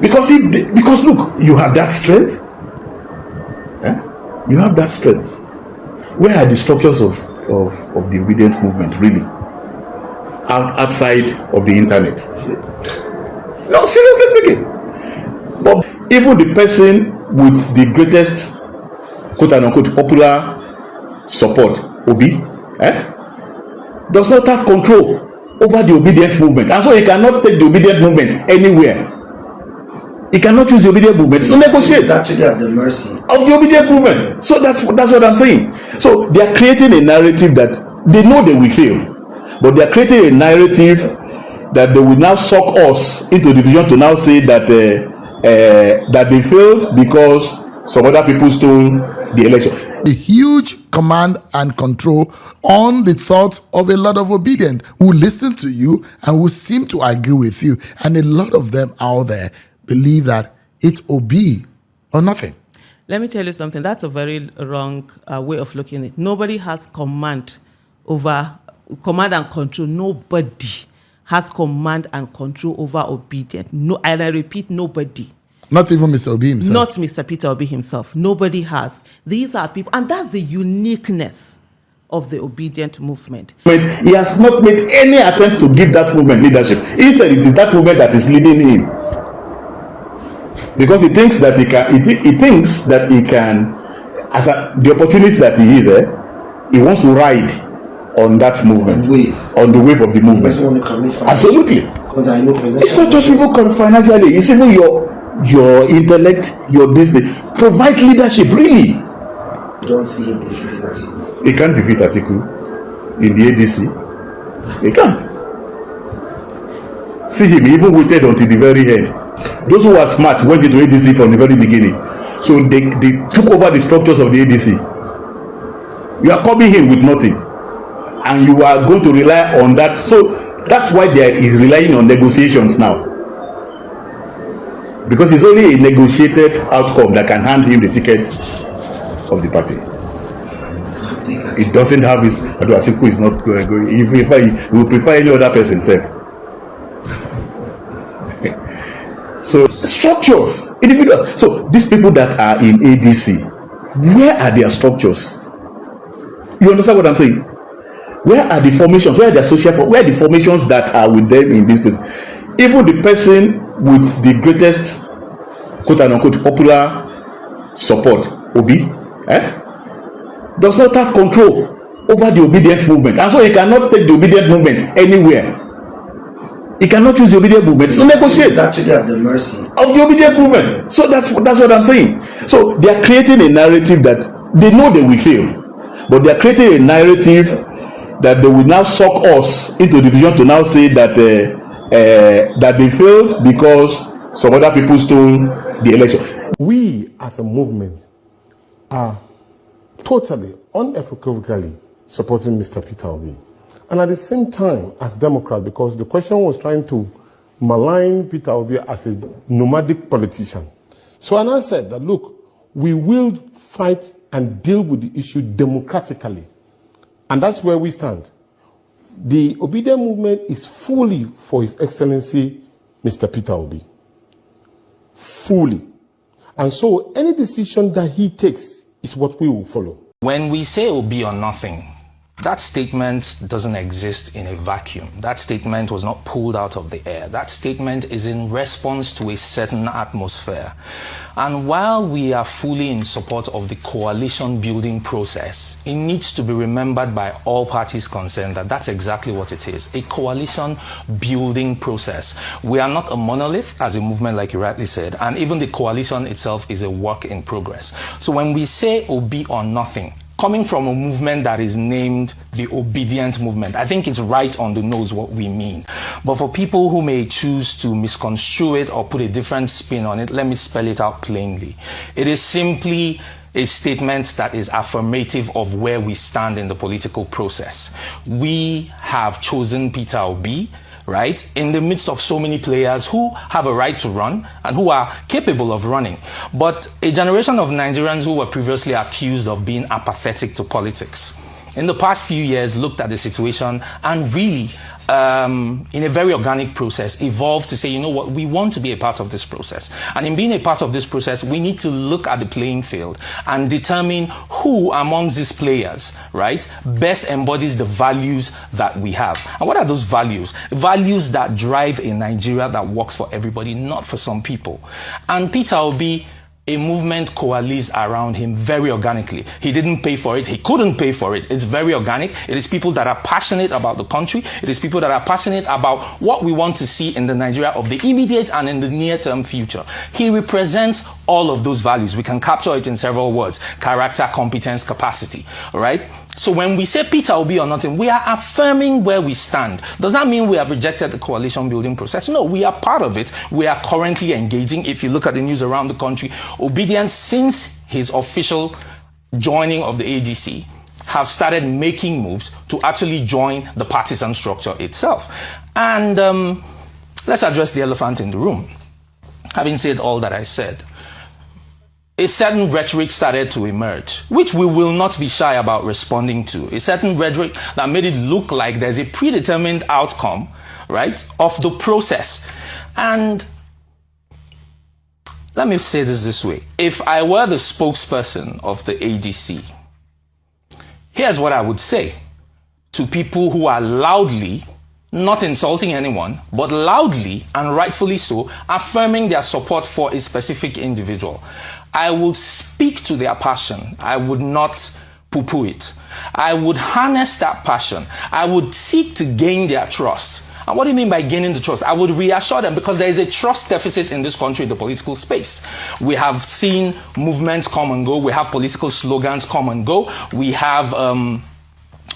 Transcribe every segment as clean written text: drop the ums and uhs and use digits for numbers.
Because look, you have that strength. You have that strength. Where are the structures of the obedient movement really? Outside of the internet. No, seriously speaking. But even the person with the greatest quote unquote popular support, Obi, does not have control over the obedient movement, and so he cannot take the obedient movement anywhere. He cannot use the obedient movement to negotiate. He's actually at the mercy of the obedient movement. So that's what I'm saying. So they are creating a narrative that they know they will fail, but they are creating a narrative that they will now suck us into the vision to now say that that they failed because some other people stole the election. A huge command and control on the thoughts of a lot of obedient who listen to you and who seem to agree with you. And a lot of them out there believe that it's Obi or nothing. Let me tell you something. That's a very wrong way of looking at it. Nobody has command and control. Nobody has command and control over obedient. No, and I repeat, nobody. Not even Mr. Obi himself. Not Mr. Peter Obi himself. Nobody has. These are people, and that's the uniqueness of the obedient movement. He has not made any attempt to give that movement leadership. Instead, it is that movement that is leading him, because he thinks that he can, as the opportunist that he is, he wants to ride on that movement, on the wave of the movement. Absolutely. Because I know it's not just even financially; it's even your intellect, your business. Provide leadership, really. You don't see him defeating Atiku. He can't defeat Atiku in the ADC. He can't. See him, he even waited until the very end. Those who were smart went into ADC from the very beginning. So they took over the structures of the ADC. You are coming in with nothing, and you are going to rely on that. So that's why there is relying on negotiations now. Because it's only a negotiated outcome that can hand him the ticket of the party. It doesn't have his. Atiku is not going. He will prefer any other person safe. So structures, individuals. So these people that are in ADC, where are their structures? You understand what I'm saying? Where are the formations? Where are their where are the formations that are with them in this place? Even the person with the greatest quote unquote popular support, Obi, does not have control over the obedient movement, and so he cannot take the obedient movement anywhere. He cannot use the obedient movement to negotiate. He's actually at the mercy of the obedient movement. So that's what I'm saying. So they are creating a narrative that they know they will fail, but they are creating a narrative that they will now suck us into the vision to now say that that they failed because some other people stole the election. We as a movement are totally, unequivocally supporting Mr. Peter Obi. And at the same time, as Democrats, because the question was trying to malign Peter Obi as a nomadic politician. So and I said that, look, we will fight and deal with the issue democratically. And that's where we stand. The obedient movement is fully for His Excellency, Mr. Peter Obi. Fully. And so any decision that he takes is what we will follow. When we say Obi or nothing, that statement doesn't exist in a vacuum. That statement was not pulled out of the air. That statement is in response to a certain atmosphere. And while we are fully in support of the coalition building process, it needs to be remembered by all parties concerned that that's exactly what it is, a coalition building process. We are not a monolith as a movement, like you rightly said, and even the coalition itself is a work in progress. So when we say Obi or nothing, coming from a movement that is named the Obedient Movement, I think it's right on the nose what we mean. But for people who may choose to misconstrue it or put a different spin on it, let me spell it out plainly. It is simply a statement that is affirmative of where we stand in the political process. We have chosen Peter Obi, right, in the midst of so many players who have a right to run and who are capable of running. But a generation of Nigerians who were previously accused of being apathetic to politics, in the past few years looked at the situation and really in a very organic process, evolved to say, you know what, we want to be a part of this process. And in being a part of this process, we need to look at the playing field and determine who amongst these players, right, best embodies the values that we have. And what are those values? Values that drive a Nigeria that works for everybody, not for some people. And Peter Obi, a movement coalesced around him very organically. He didn't pay for it. He couldn't pay for it. It's very organic. It is people that are passionate about the country. It is people that are passionate about what we want to see in the Nigeria of the immediate and in the near-term future. He represents all of those values. We can capture it in several words: character, competence, capacity. All right? So when we say Peter Obi or nothing, we are affirming where we stand. Does that mean we have rejected the coalition building process? No, we are part of it. We are currently engaging. If you look at the news around the country, Obidient, since his official joining of the ADC, have started making moves to actually join the partisan structure itself. And let's address the elephant in the room. Having said all that I said, a certain rhetoric started to emerge, which we will not be shy about responding to. A certain rhetoric that made it look like there's a predetermined outcome, right, of the process. And let me say this way. If I were the spokesperson of the ADC, here's what I would say to people who are loudly, not insulting anyone, but loudly and rightfully so, affirming their support for a specific individual. I would speak to their passion. I would not poo-poo it. I would harness that passion. I would seek to gain their trust. And what do you mean by gaining the trust? I would reassure them, because there is a trust deficit in this country, in the political space. We have seen movements come and go. We have political slogans come and go. We have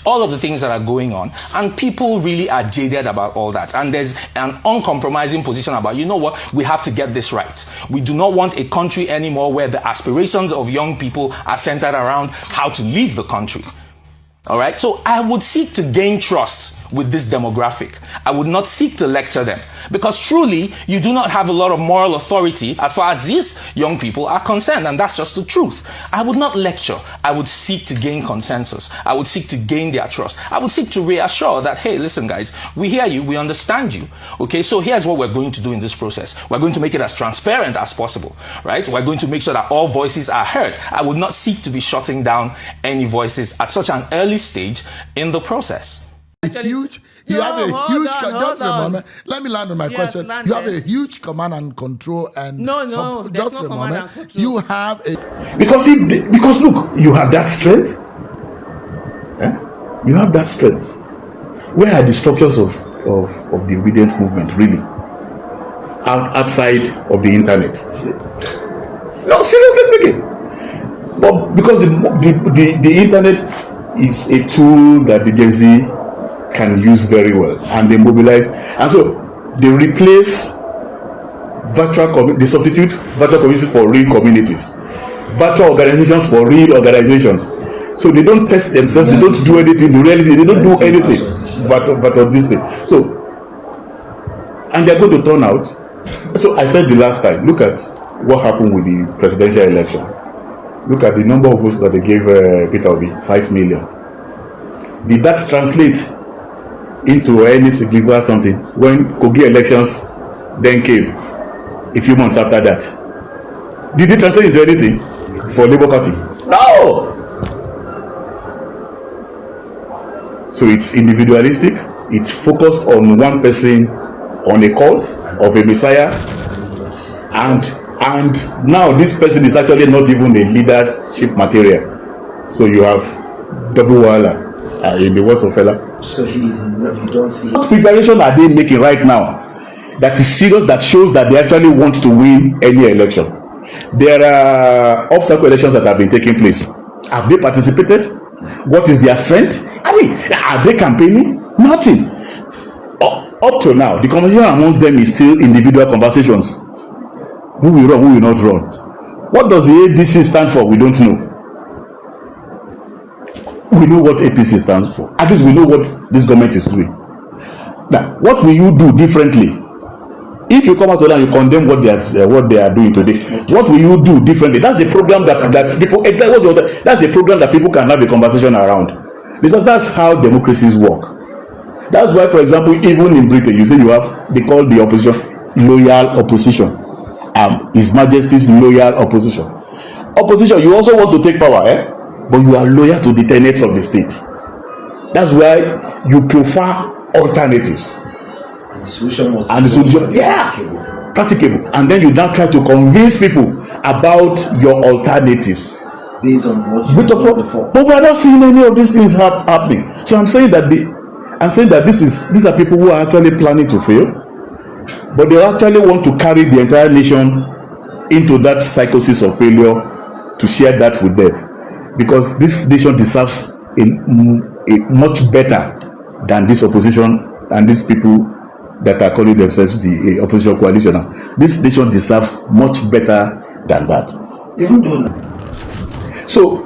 all of the things that are going on, and people really are jaded about all that. And there's an uncompromising position about, you know what, we have to get this right. We do not want a country anymore where the aspirations of young people are centered around how to leave the country. All right, so I would seek to gain trust with this demographic. I would not seek to lecture them, because truly you do not have a lot of moral authority as far as these young people are concerned, and that's just the truth. I would not lecture. I would seek to gain consensus. I would seek to gain their trust. I would seek to reassure that, hey, listen guys, we hear you, we understand you. Okay, so here's what we're going to do in this process. We're going to make it as transparent as possible, right? We're going to make sure that all voices are heard. I would not seek to be shutting down any voices at such an early stage in the process. Huge. You have a huge. Just a moment. Let me land on my question. You have a huge command and control, and just a moment. You have a because look, you have that strength. You have that strength. Where are the structures of the obedient movement really? Outside of the internet. No, seriously speaking. But because the internet is a tool that the Gen Z can use very well, and they mobilize, and so they replace they substitute virtual communities for real communities, virtual organizations for real organizations. So they don't test themselves, they don't do anything. The reality, they don't do anything but of this thing. So, and they're going to turn out. So I said the last time, look at what happened with the presidential election. Look at the number of votes that they gave Peter Obi, 5 million. Did that translate into any significant something when Kogi elections then came a few months after that? Did it translate into anything for Labour Party? No. So it's individualistic. It's focused on one person, on a cult of a messiah, and now this person is actually not even a leadership material. So you have double wahala. In the words of fella. So you don't see. What preparation are they making right now that is serious, that shows that they actually want to win any election? There are off-cycle elections that have been taking place. Have they participated? What is their strength? I mean, are they campaigning? Nothing. Up to now, the conversation amongst them is still individual conversations. Who will run, who will not run? What does the ADC stand for? We don't know. We know what APC stands for. At least we know what this government is doing. Now, what will you do differently? If you come out and you condemn what they are doing today, what will you do differently? That's a program that people. That's a program that people can have a conversation around, because that's how democracies work. That's why, for example, even in Britain, you say you have, they call the opposition loyal opposition. His Majesty's loyal opposition. Opposition, you also want to take power, but you are loyal to the tenets of the state. That's why you prefer alternatives. And the solution was practicable. And then you now try to convince people about your alternatives. Based on what you want before. But we are not seeing any of these things happening. So I'm saying that these are people who are actually planning to fail, but they actually want to carry the entire nation into that psychosis of failure, to share that with them, because this nation deserves a much better than this opposition and these people that are calling themselves the opposition coalition. This nation deserves much better than that. Even though. So,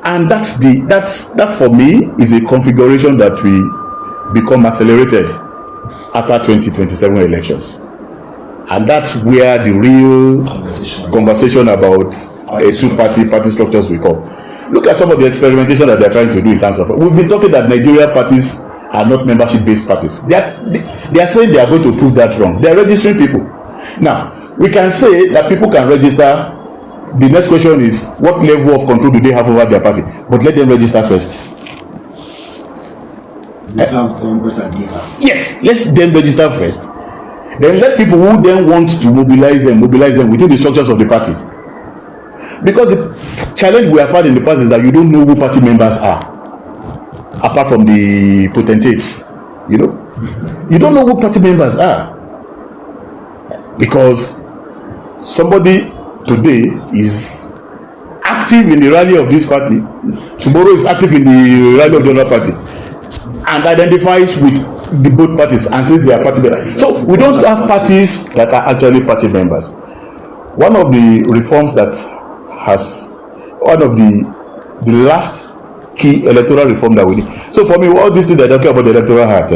and that for me is a configuration that we become accelerated after 2027 elections, and that's where the real conversation about a two-party structures will come. Look at some of the experimentation that they're trying to do in terms of. We've been talking that Nigeria parties are not membership-based parties. They are saying they are going to prove that wrong. They are registering people. Now, we can say that people can register. The next question is, what level of control do they have over their party? But let them register first. Yes, let them register first. Then let people who then want to mobilize them within the structures of the party. Because the challenge we have had in the past is that you don't know who party members are, apart from the potentates. You don't know who party members are, because somebody today is active in the rally of this party, tomorrow is active in the rally of the other party, and identifies with the both parties and says they are party members. So we don't have parties that are actually party members. One of the reforms that the last key electoral reform that we need. So for me, all these things that I talk about the electoral act,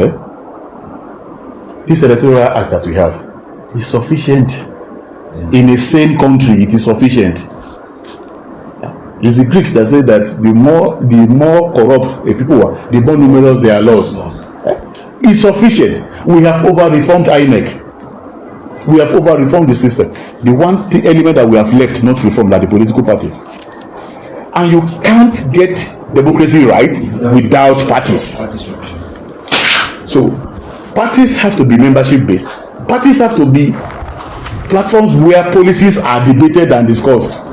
this electoral act that we have is sufficient. In a sane country, it is sufficient. It's the Greeks that say that the more corrupt a people are, the more numerous their laws. It's sufficient. We have over-reformed INEC. We have over-reformed the system. The one element that we have left not reformed are the political parties. And you can't get democracy right without parties. So parties have to be membership-based. Parties have to be platforms where policies are debated and discussed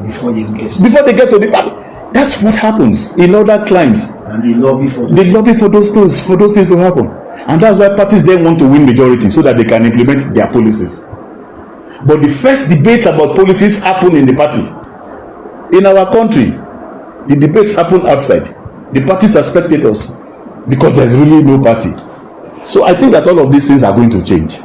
before they get to the party. That's what happens in other climes. And they lobby for those things to happen. And that's why parties then want to win majority so that they can implement their policies. But the first debates about policies happen in the party. In our country, the debates happen outside. The parties are spectators because there's really no party. So I think that all of these things are going to change.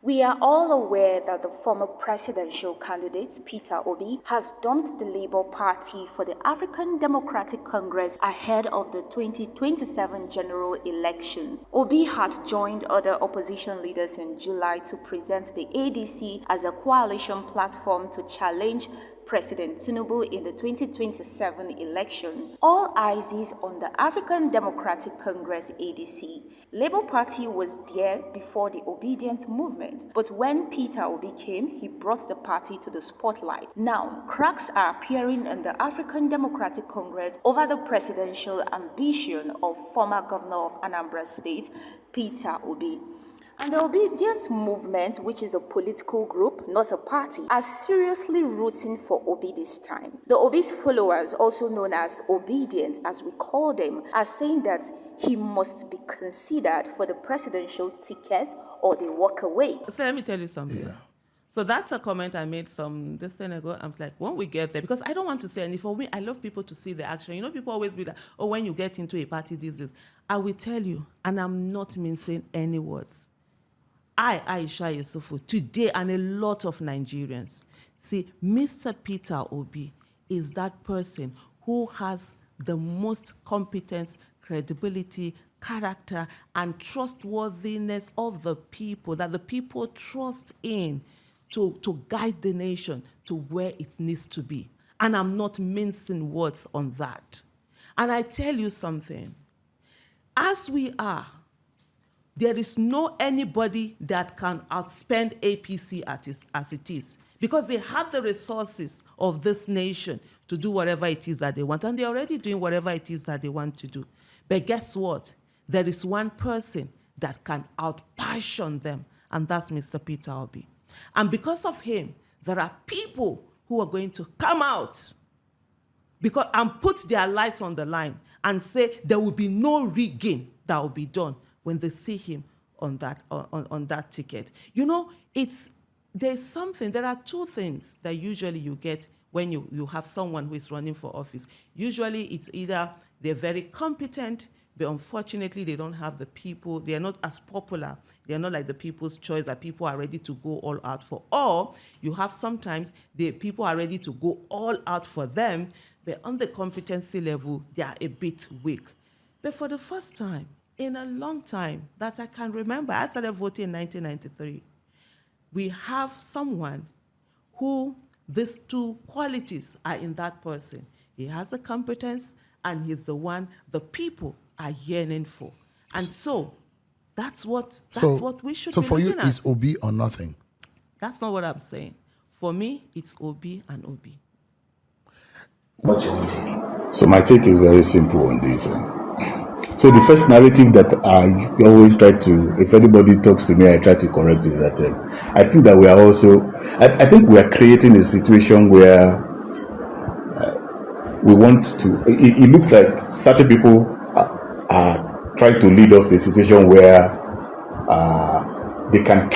We are all aware that the former presidential candidate, Peter Obi, has dumped the Labour Party for the African Democratic Congress ahead of the 2027 general election. Obi had joined other opposition leaders in July to present the ADC as a coalition platform to challenge President Tinubu in the 2027 election. All eyes is on the African Democratic Congress ADC. Labour Party was there before the Obedient movement, but when Peter Obi came, he brought the party to the spotlight. Now, cracks are appearing in the African Democratic Congress over the presidential ambition of former governor of Anambra State, Peter Obi. And the Obedient movement, which is a political group, not a party, are seriously rooting for Obi this time. The Obi's followers, also known as Obedient, as we call them, are saying that he must be considered for the presidential ticket or they walk away. So let me tell you something. Yeah. So that's a comment I made this time ago. I'm like, when we get there, because I don't want to say anything. For me, I love people to see the action. You know, people always be like, oh, when you get into a party, this is. I will tell you, and I'm not mincing any words. Aisha Yusufu, today, and a lot of Nigerians, see, Mr. Peter Obi is that person who has the most competence, credibility, character, and trustworthiness of the people, that the people trust in to guide the nation to where it needs to be. And I'm not mincing words on that. And I tell you something, as we are there is no anybody that can outspend APC as it is, because they have the resources of this nation to do whatever it is that they want, and they're already doing whatever it is that they want to do. But guess what? There is one person that can outpassion them, and that's Mr. Peter Obi. And because of him, there are people who are going to come out and put their lives on the line and say there will be no rigging that will be done when they see him on that ticket. You know, there are two things that usually you get when you have someone who is running for office. Usually it's either they're very competent, but unfortunately they don't have the people, they are not as popular, they are not like the people's choice that people are ready to go all out for. Or you have sometimes the people are ready to go all out for them, but on the competency level, they are a bit weak. But for the first time in a long time that I can remember, I started voting in 1993, we have someone who these two qualities are in that person. He has the competence, and he's the one the people are yearning for. And so that's what we should be looking at. So for you, it's Obi or nothing? That's not what I'm saying. For me, it's Obi and Obi. What's your take? So my take is very simple on this. So the first narrative that I always try to, if anybody talks to me, I try to correct is that I think that we are also, I think we are creating a situation where we want to, it looks like certain people are trying to lead us to a situation where they can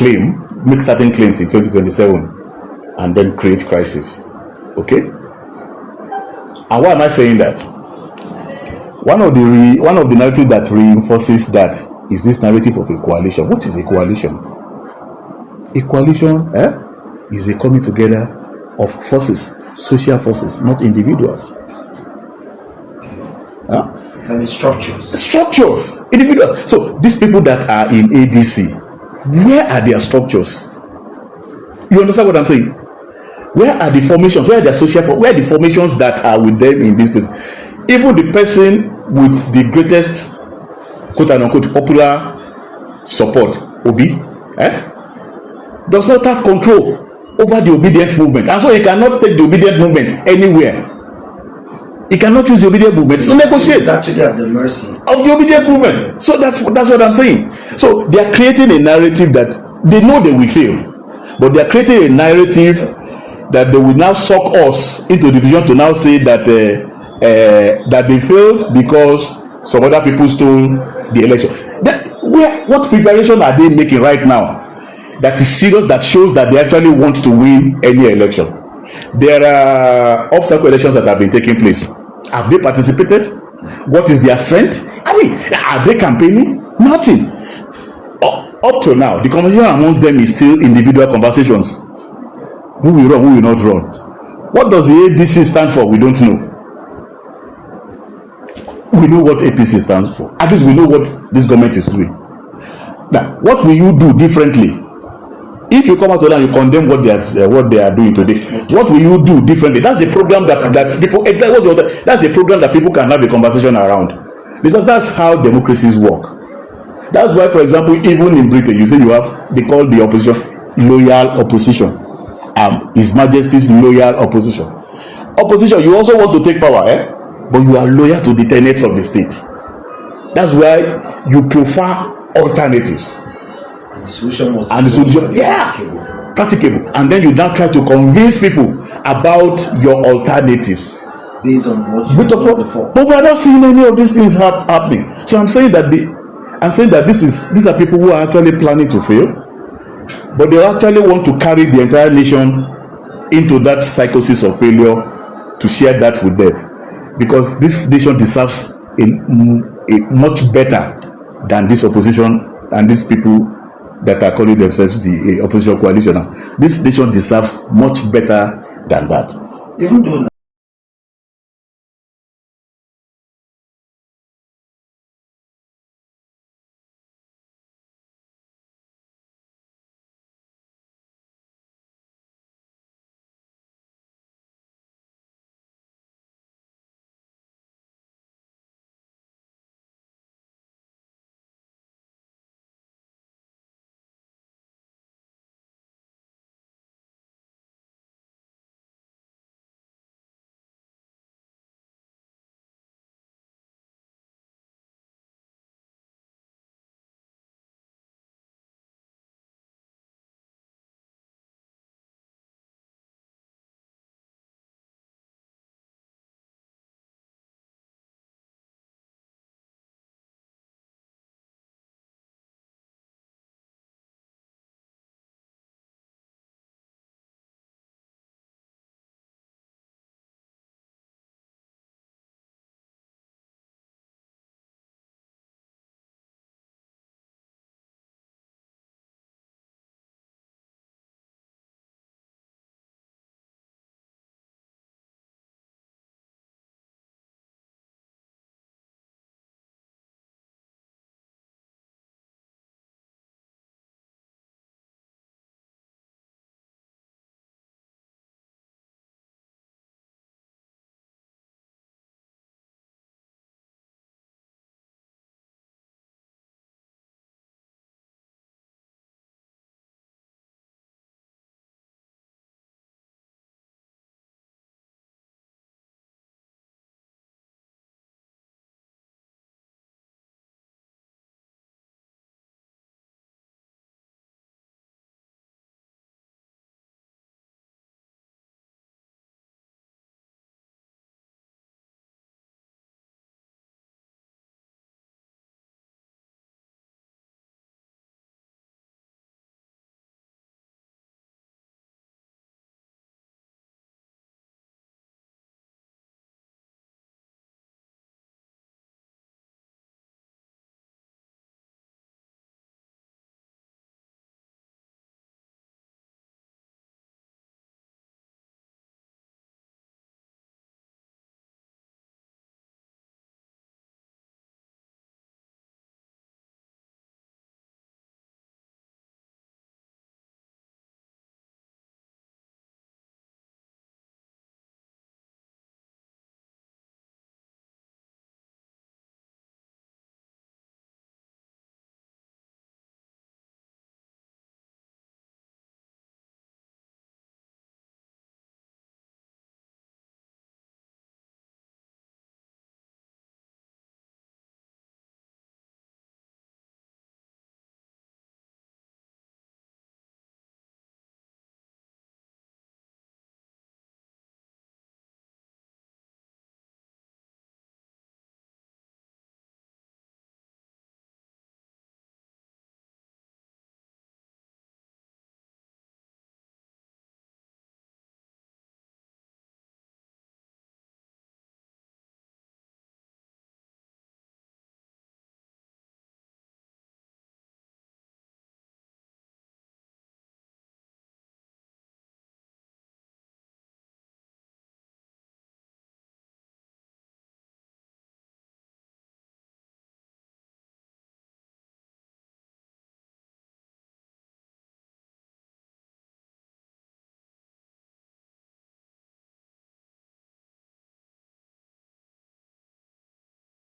make certain claims in 2027 and then create crisis. Okay? And why am I saying that? One of the narratives that reinforces that is this narrative of a coalition. What is a coalition? A coalition is a coming together of forces, social forces, not individuals. I mean structures. Structures, individuals. So these people that are in ADC, where are their structures? You understand what I'm saying? Where are the formations? Where are their social? Where are the formations that are with them in this place? Even the person with the greatest quote unquote popular support, Obi, does not have control over the obedient movement, and so he cannot take the obedient movement anywhere. He cannot use the obedient movement to negotiate. It's actually at the mercy of the obedient movement. So that's what I'm saying. So they are creating a narrative that they know they will fail, but they are creating a narrative that they will now suck us into the vision to now say that that they failed because some other people stole the election. What preparation are they making right now that is serious, that shows that they actually want to win any election? There are obstacle elections that have been taking place. Have they participated? What is their strength? I mean, are they campaigning? Nothing. Up to now, the conversation amongst them is still individual conversations. Who will run, who will not run? What does the ADC stand for? We don't know. We know what APC stands for. At least we know what this government is doing. Now, what will you do differently? If you come out and you condemn what they are doing today, what will you do differently? That's a program that people. That's a program that people can have a conversation around, because that's how democracies work. That's why, for example, even in Britain, you say they call the opposition loyal opposition. His Majesty's loyal opposition. Opposition, you also want to take power, but you are loyal to the tenets of the state. That's why you prefer alternatives. And the solution, practicable. And then you now try to convince people about your alternatives based on what you know before. But we are not seeing any of these things happening. So I'm saying that these are people who are actually planning to fail, but they actually want to carry the entire nation into that psychosis of failure, to share that with them, because this nation deserves a much better than this opposition and these people that are calling themselves the opposition coalition. This nation deserves much better than that. Even though